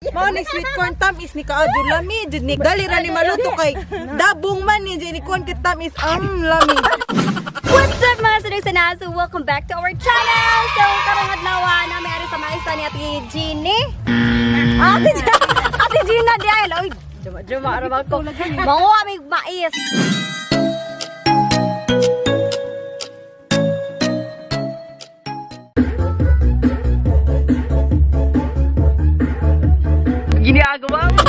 Mao ni sweet corn tamis ni kaadyo lami jud ni gali ra ni maluto kay dabong man ni jud ni corn kit tamis lami. What's up mga sunay so welcome back to our channel. So karong adlaw na may ari sa maisa ni Ate Jeannie. Ate Gina di ay oy. Juma ra ba ko. Mao amig mais. Ginagawa mo.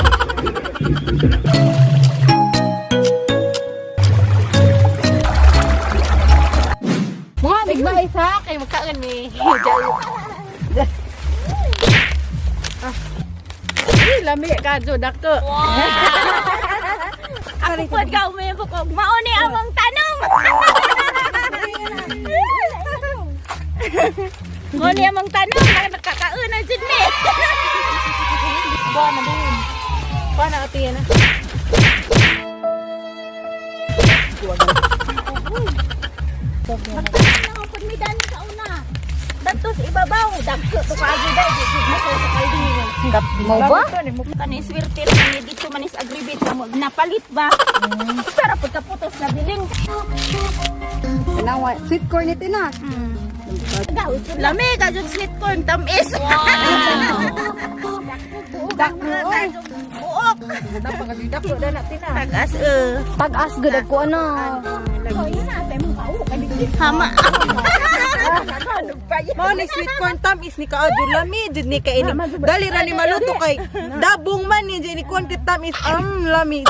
Mga nagmais ha, kay magkaan ni lami ka jo dako. Ako pud ka may bukog. Mao ni among tanong. Mao ni among tanong kay nakakauna jud ni. Ba na din. Pa na ati na. Ako pud mi dani sa una. Datos ibabaw, dagko to kaagi dai di sa kaldingan. Mo ba? Kani swerte ni dito manis agribit mo napalit ba? Para pud kaputos na biling. Nawa sweet corn ito na. Lami ka jud sweet corn tamis. Dako oy. Buok. Dako na natin na. Tagas Pag-as gud ako ano. Hama. Mao ni sweet corn tamis ni kaadyo lami jud ni kay ini. Dali ra ni maluto kay dabong man ni jud ni corn kit tamis lami.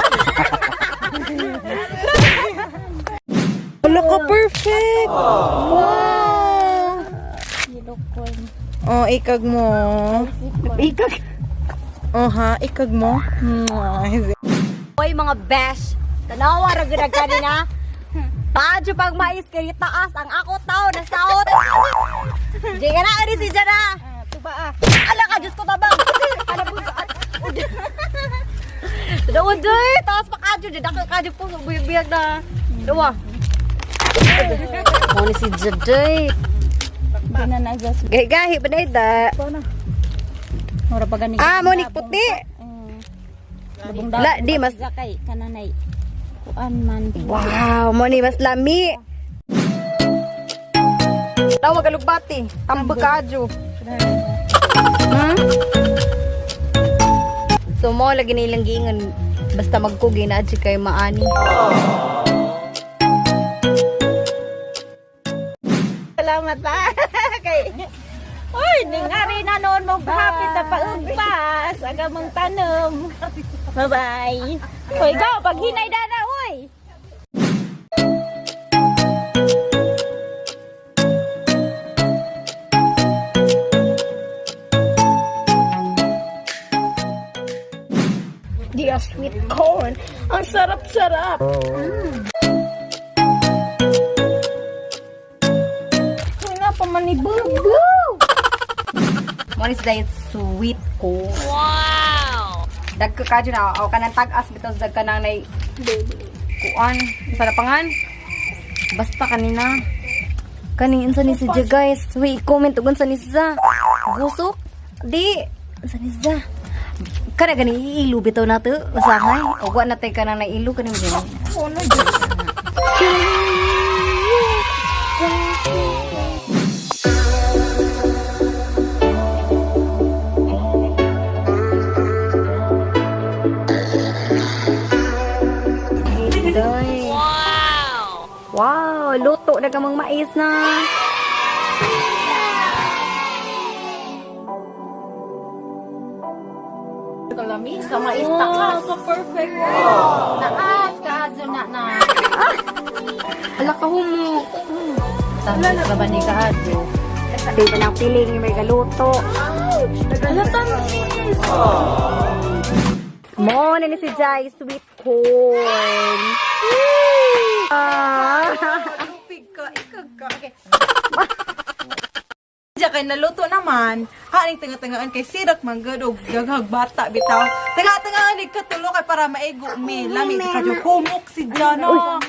Wala ka perfect. Wow. Oh, ikag mo. Ikag. Oh ha, ikag mo. Oy mga besh, tanawa ra gyud kanina. Paadyo pag mais kay taas ang ako tao na saot. Di ka na ari si Jana. Tuba Ala ka Diyos ko tabang. Ala po. Uday, taas pa kadyo di dako kadyo po buyag-buyag na. Duwa. Mo ni si Jaday. Gahi-gahi pa na ida. Mura pa gani. Mo ni puti. La, di mas Kay kananay. Kuan man. wow, mo ni mas lami. Taw magalugbati, tambag kadyo. So mo lagi nilang giingon basta magkugi na adyo kay maani. Salamat pa kay oy, ningari na noon mo hapit na paugpas aga mong tanom. Bye-bye. Oy, go pag hinay dana oy. Dia sweet corn. Ang sarap-sarap. Wala pa manibog. What is that sweet corn? Wow! Dagka ka dyan na. O kanang tag-as bitaw sa dagka nang nay kuan. Sa lapangan. Basta kanina. Kaning insa ni siya guys. Wait, comment ugan sa ni siya. Gusok? Di. Sa ni siya. Kana gani iilu bitaw nato. Usahay. O guan natin ka nang nailu. Kaning gani. Wow, luto na kamang mais na. Kalami sa mais takas. So perfect. Naas ka adyo na. Ala ka humo. Sana na ba ni ka adyo? Kasi pa nang piling may galuto. Ala tamis. Mo na ni si Jai, sweet corn. Lupig ka, ikag ka. Okay. Diya kay naluto naman, haning tanga-tangaan kay sirak manggadog, gaghag bata bitaw. Tanga-tangaan ni katulo kay para maigo mi, lami ka jo humok si Jana.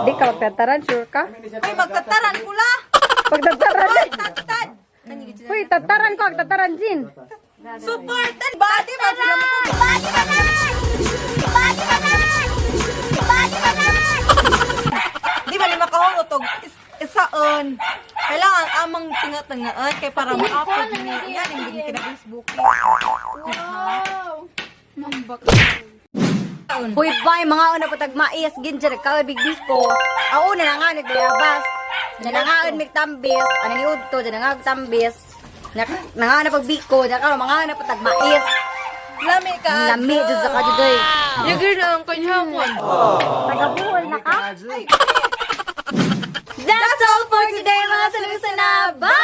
Di ka magtataran, sure ka? Ay magtataran pula. Pagtataran. Tatad. Uy, tataran ko, tataran Jin. Supportan body ba sila mo? Di ba ni makahurot og isaon. Kailangan amang tinga-tingaan kay para ma-upload ni yan hindi kina Facebook. Wow! Mambak. Uy, bay, mga una po tagmais, ginjar, big ko. Una na nga, nagbayabas. Nanangaan, may tambis. Ano ni Udto, nanangaan, tambis. Nangangan na pagbiko, nanangaan, mga una po tagmais. Lami ka. Lami, dyan sa kajudoy. Yagir na ang kanyamon. Tagabuhol na ka? That's all for today, mga salusanaba!